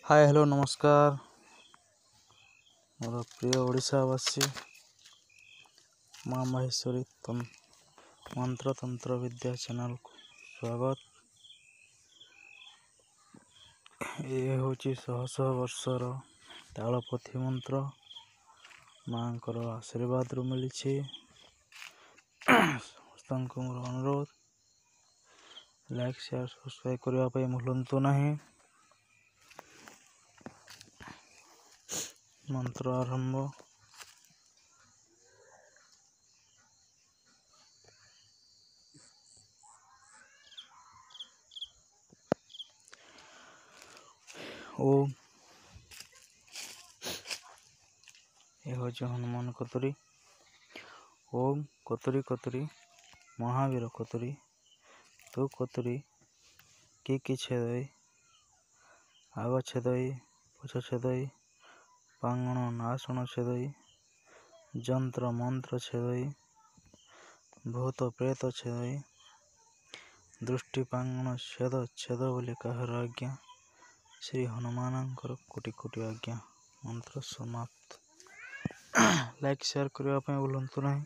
Hi hello नमस्कार मोर प्रिय ओडिशावासी माँ माहेश्वरी मंत्र तंत्र विद्या चैनल को स्वागत। ये हूँ शह शह वर्षर तालपथी मंत्र माँ आशीर्वाद मिली समस्त मोर अनुरोध लाइक शेयर सब्सक्राइब करने भूलु नहीं। मंत्र आरंभ। ओम यह हूँ हनुमान कतुरी। ओम कतुरी कतुरी महावीर कतुरी तू कतुरी कि छेदई आग छेदई पछ छेदई पांगण नाशण छेदई जंत्र मंत्र छेदई भूत प्रेत छेदई दृष्टि पांगण छेद छेद बोली कहार आज्ञा श्री हनुमान कोटि कोटि आज्ञा। मंत्र समाप्त। लाइक शेयर करने भूलु नहीं।